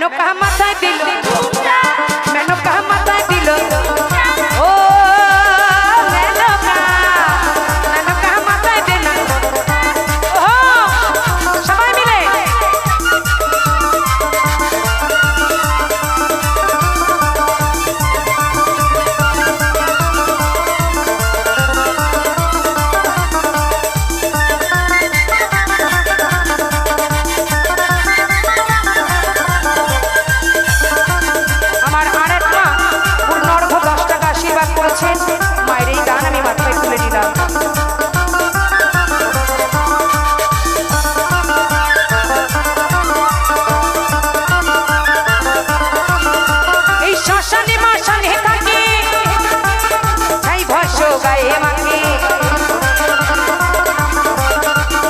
মেনকা মাথায় দিল মেনকা মাথায় দিল ও মেনকা মেনকা মাথায় দিল ও সবাই মিলে মায়ের এই দান আমি মাথায় তুলে নিলাম। এই শ্মশানে মাশানে থাকি তাই ভস্য গায়ে মাখি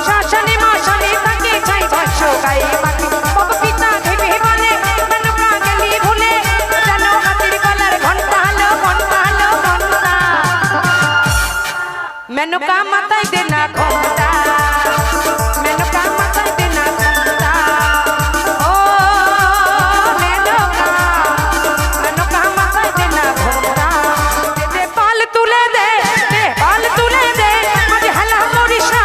শ্মশানে মাশানে থাকি তাই ভস্য গায়ে মাখি বাবা পিতা ভেবে বলে মেনকা গেলি ভুলে জানো হাতির গলার ঘন্টা হলো ঘন্টা হলো ঘন্টা মেনকা মাথায় দে না ঘন্টা মেনকা মাথায় দে না ঘন্টা ও মেনকা মেনকা মাথায় দে না ঘন্টা দে পাল তুলে দে পাল তুলে দে মাঝে হালা মরিসা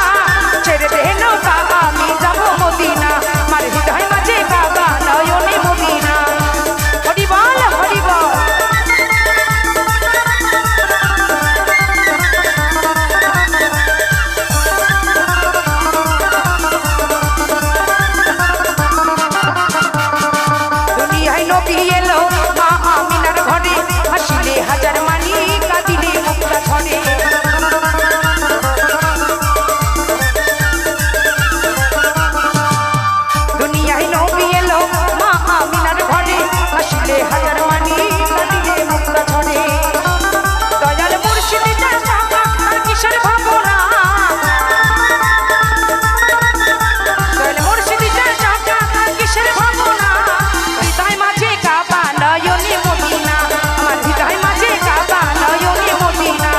ছেড়ে দে নৌকা আমি যাব মদিনা মার হৃদয় মাঝে কাবা নয়নে মদিনা হরি বল হরি বল দুনিয়ায় নবী এলো মা আমিনার ঘরে হাসিলে হাজার মানি কাঁদিলে মুক্তা ঝরে দুনিয়ায় নবী এলো মা আমিনার ঘরে হাসিলে হাজার মানি কাঁদিলে মুক্তা ঝরে দয়াল মুর্শিদ চাচা আর কিসের ভাবনা দয়াল মুর্শিদ চাচা আর কিসের ভাবনা হৃদয় মাঝে কাবা নয়নে মদিনা আমার হৃদয় মাঝে কাবা নয়নে মদিনা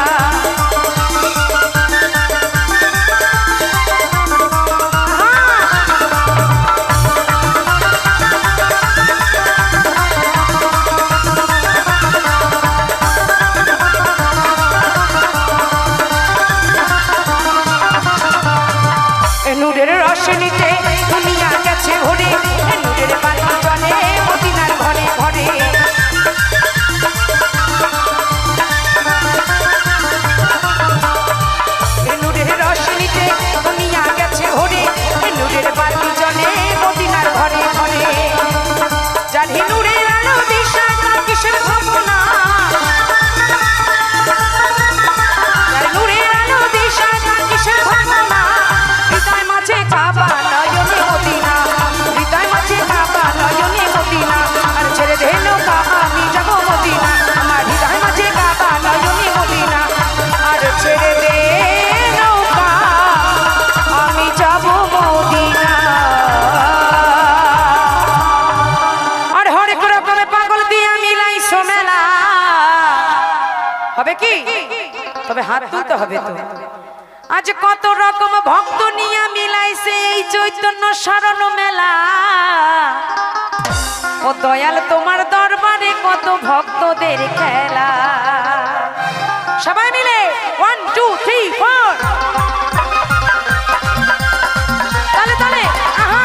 নূরের রোশনীতে দুনিয়া গেছে ভরে নূরের বাতি জ্বলে মদিনার ঘরে ঘরে নূরের রোশনীতে দুনিয়া গেছে ভরে নূরের বাতি জ্বলে মদিনার ঘরে ঘরে যার নূরের আলো দিশা কিসের ভাবনা যার নূরের আলো দিশা কিসের ভাবনা হৃদয় মাঝে কাবা নয়নে মদিনা হৃদয় মাঝে কাবা নয়নে মদিনা আর ছেড়ে দে নৌকা আমি যাব মদিনা আমার হৃদয় মাঝে কাবা নয়নে মদিনা আর ছেড়ে দে নৌকা আমি যাব মদিনা আর হরেক রকমের পাগল দিয়ে মিলাইছো মেলা হবে কি তবে হাত তুলতে হবে তো আজ কত রকম ভক্ত নিয়ে মিলাইছে এই চৈতন্য শরণ মেলা ও দয়াল তোমার দরবারে কত ভক্তদের খেলা সবাই মিলে 1 2 3 4 তালে তালে আহা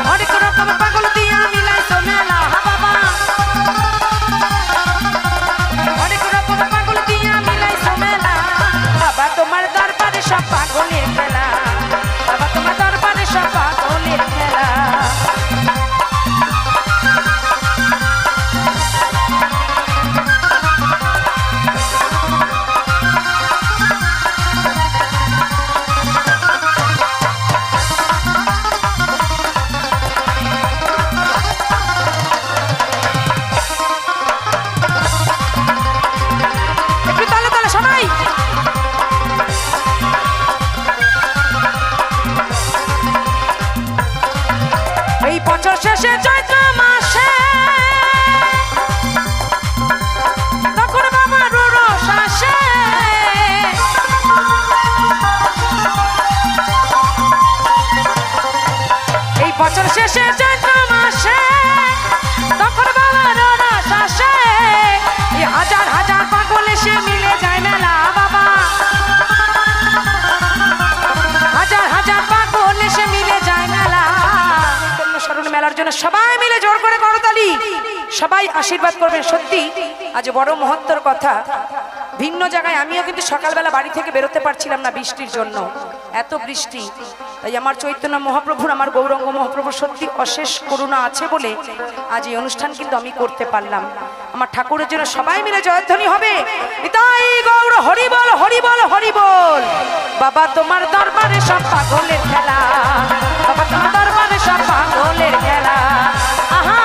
হরেক রকম পাগল দিয়া মিলাইছো মেলা হা বাবা হরেক রকম পাগল দিয়া মিলাইছো মেলা বাবা তোমার দরবারে সব পাগলের খেলা বাবা তোমার আসে চৈত্র মাসে তখন বাবার রস আসে এই হাজার হাজার পাগল এসে মিলে যায় মেলা বাবা হাজার হাজার পাগল এসে মিলে যায় মেলা শরণ মেলার জন্য সবাই মিলে জোর করে করতালি সবাই আশীর্বাদ করবেন সত্যি আজ বড় মহত্তর কথা ভিন্ন জায়গায় আমিও কিন্তু সকালবেলা বাড়ি থেকে বেরোতে পারছিলাম না বৃষ্টির জন্য এত বৃষ্টি তাই আমার চৈতন্য মহাপ্রভুর আমার গৌরাঙ্গ মহাপ্রভুর সত্যি অশেষ করুণা আছে বলে আজ এই অনুষ্ঠান কিন্তু আমি করতে পারলাম আমার ঠাকুরের জন্য সবাই মিলে জয়ধ্বনি হবে তাই গৌর হরি বল হরি বল হরি বল বাবা তোমার দরবারে সব পাগলের খেলা বাবা তোমার দরবারে সব পাগলের খেলা আহা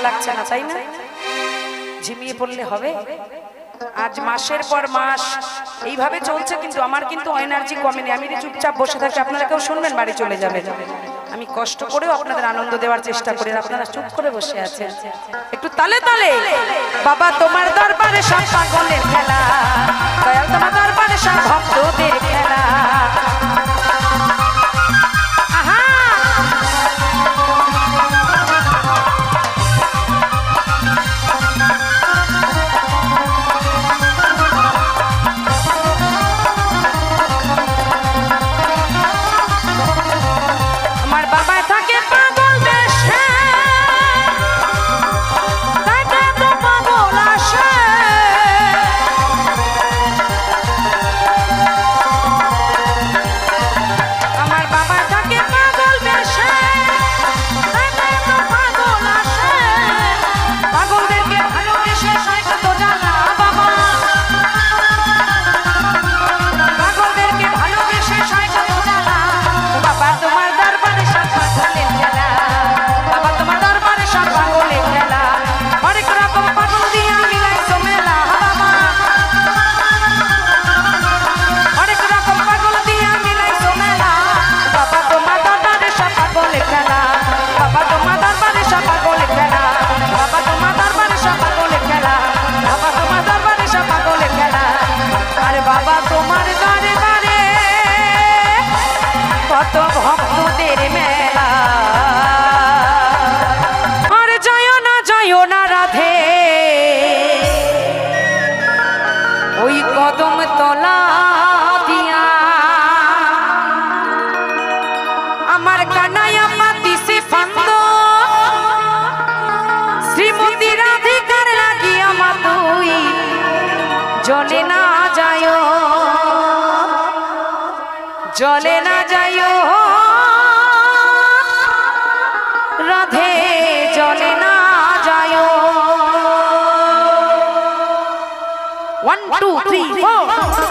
লাগছে না তাই না ঝিমিয়ে পড়লে হবে আজ মাসের পর মাস এইভাবে চলছে কিন্তু আমার কিন্তু এনার্জি কমেনি আমি চুপচাপ বসে থাকি আপনারা কেউ শুনবেন বাড়ি চলে যাবে আমি কষ্ট করেও আপনাদের আনন্দ দেওয়ার চেষ্টা করি আপনারা চুপ করে বসে আছেন একটু তালে তালে বাবা তোমার দরবারে সব পাগলের খেলা দয়াল তোমার দরবারে সব ভক্তদের খেলা জলে না যাইও রাধে জলে না যাইও 1 2 3 4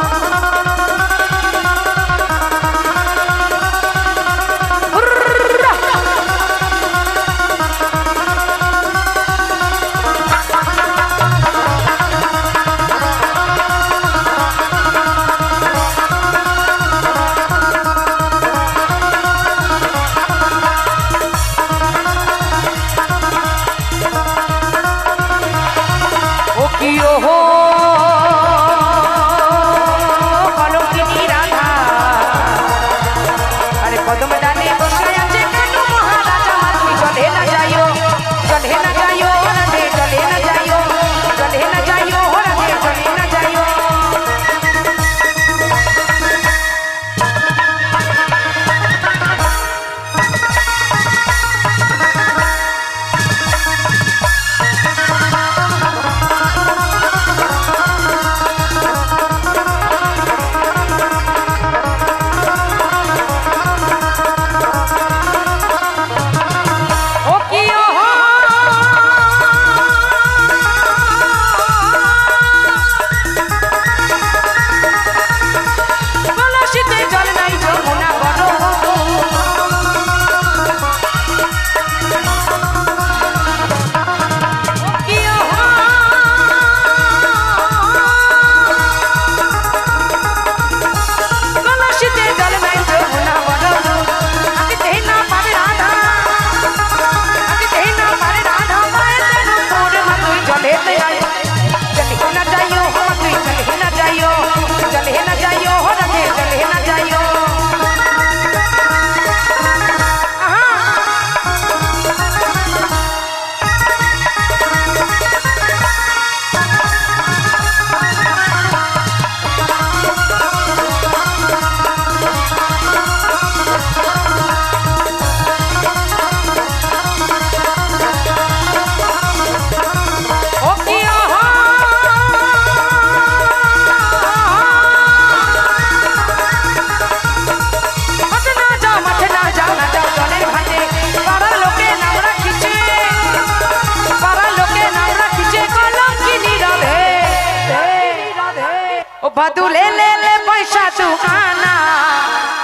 ভাদু লে লে লে পয়সা তু আনা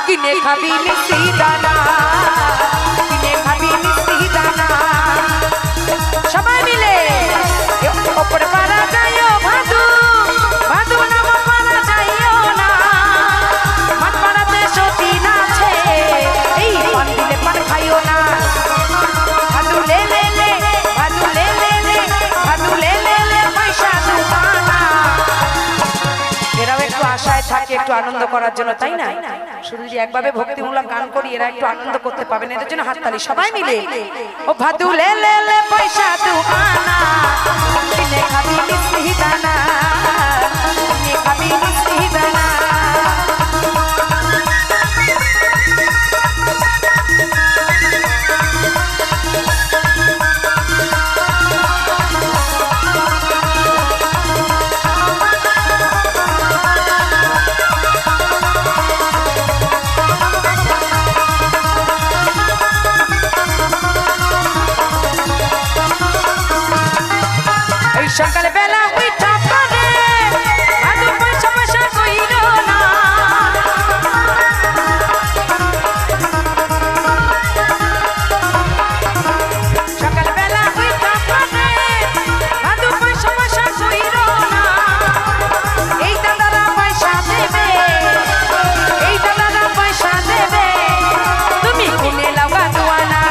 কিনে খাবি মিষ্টি দানা কিনে খাবি মিষ্টি দানা সবাই মিলে ওপর পাড়া যাইও ভাদু ভাদু নাম পাড়া যাইও না মাঠ পাড়াতে সতীন আছে এই পান দিলে পান খাইও না ভাদু লে লে লে ভাদু লে লে লে ভাদু লে লে লে পয়সা তু আনা এরাও একটু আশায় থাকে একটু আনন্দ করার জন্য তাই না শুধু যে একভাবে ভক্তিমূলক গান করি এরা একটু আনন্দ করতে পাবেন এদের জন্য হাততালি সবাই মিলে ও ভাদু লে লে লে পয়সা তু আনা কিনে খাবি মিষ্টি দানা কিনে খাবি মিষ্টি দানা সকাল বেলা উঠা পড়ে ভাদু পয়সা পয়সা কইরো না সকাল বেলা উঠা পড়ে ভাদু পয়সা পয়সা কইরো না এই দাদারা পয়সা দেবে এই দাদারা পয়সা দেবে তুমি কিনে লাগা দুয়ানা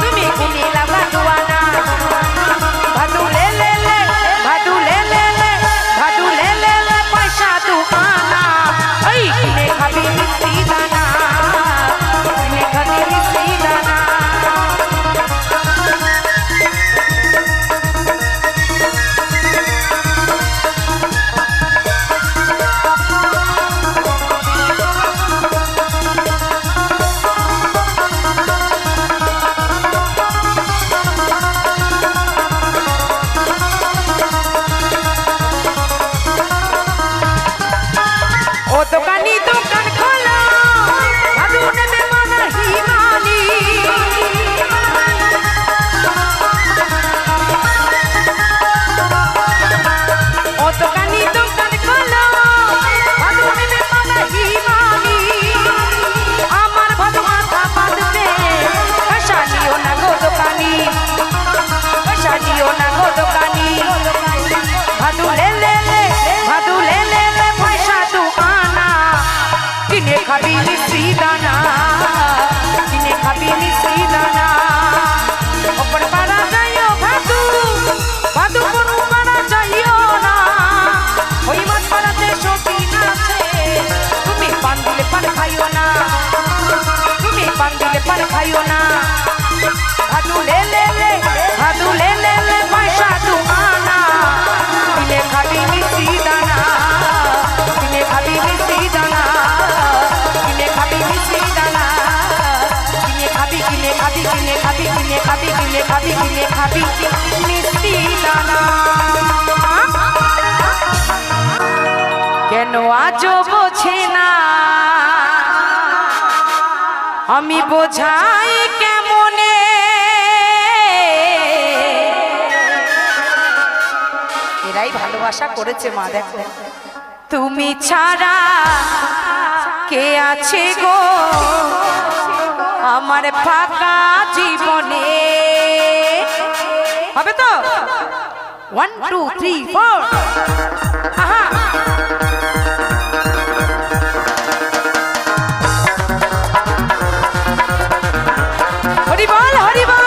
তুমি কিনে লাগা দুয়ানা ভাদু লে লে লে ভাদু লে লে লে ভাদু লে লে লে পয়সা তু আনা ওই কিনে খাবি মিষ্টি দানা কিনে খাবি মিষ্টি দানা ও দোকানি দোকান খোলো ভাদু নেবে মানা হিমানি ও দোকানি দোকান খোলো ভাদু নেবে মানা হিমানি আমার ভাদু মাথা বাঁধবে পয়সা নিও না গো দোকানি পয়সা নিও না গো দোকানি ভাদু লে লে লে ভাদু লে লে লে পয়সা তু আনা কিনে খাবি মিষ্টি দানা কিনে খাবি মিষ্টি দানা ওপর পাড়া যাইও ভাদু ভাদু কোনো পাড়া যাইও না ওই মাঠ পাড়াতে সতীন আছে তুমি পান দিলে পান খাইও না তুমি পান দিলে পান খাইও না ভাদু লে লে লে ভাদু লে লে লে পয়সা তু আনা কিনে খাবি মিষ্টি দানা কিনে খাবি মিষ্টি দানা কিনে খাবি মিষ্টি দানা কিনে খাবি কিনে খাবি কিনে খাবি কিনে খাবি কিনে খাবি কিনে খাবি মিষ্টি দানা কেন আজও বোঝে না আমি বোঝাই কেমনে এরাই ভালোবাসা করেছে মা দেখো তুমি ছাড়া কে আছে গো আমার ফাঁকা জীবনে হবে তো 1 2 3 4 আহা হরি বল হরি বল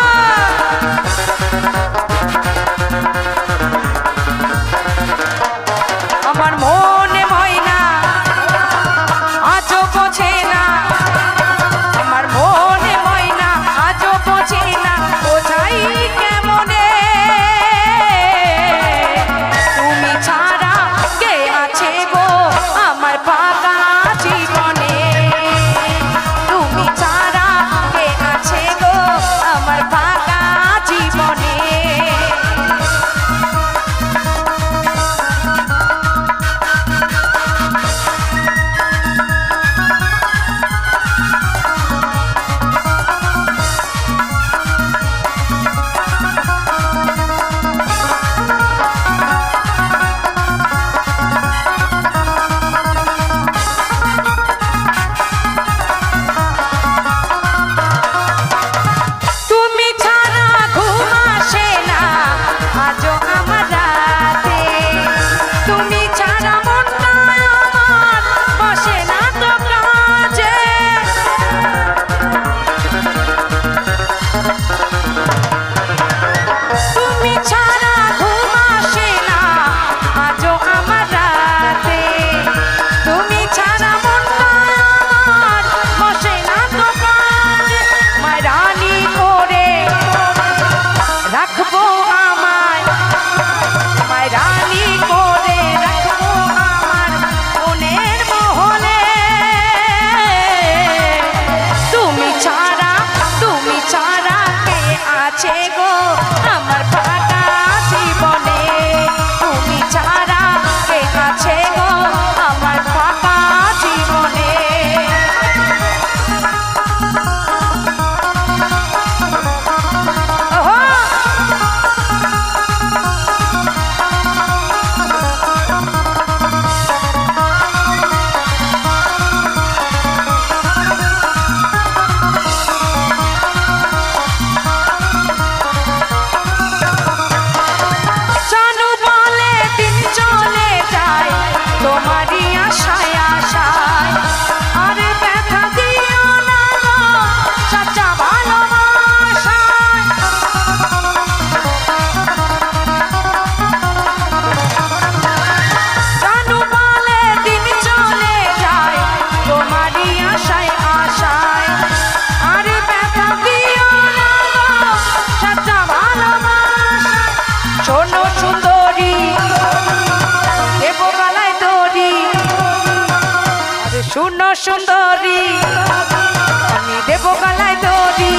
আমার মনে ময়না আজও বোঝে না আমার মনে ময়না আজও বোঝে না বোঝাই কেমনে তুমি ছাড়া কে আছে গো আমার ফাঁকা জীবনে তুমি ছাড়া কে আছে গো আমার আছে গো আমার ফাটা জীবনে, তুমি ছাড়া কে আছে গো আমার ফাটা জীবনে। শুনো সুন্দরী আমি দেব গলায় দড়ি,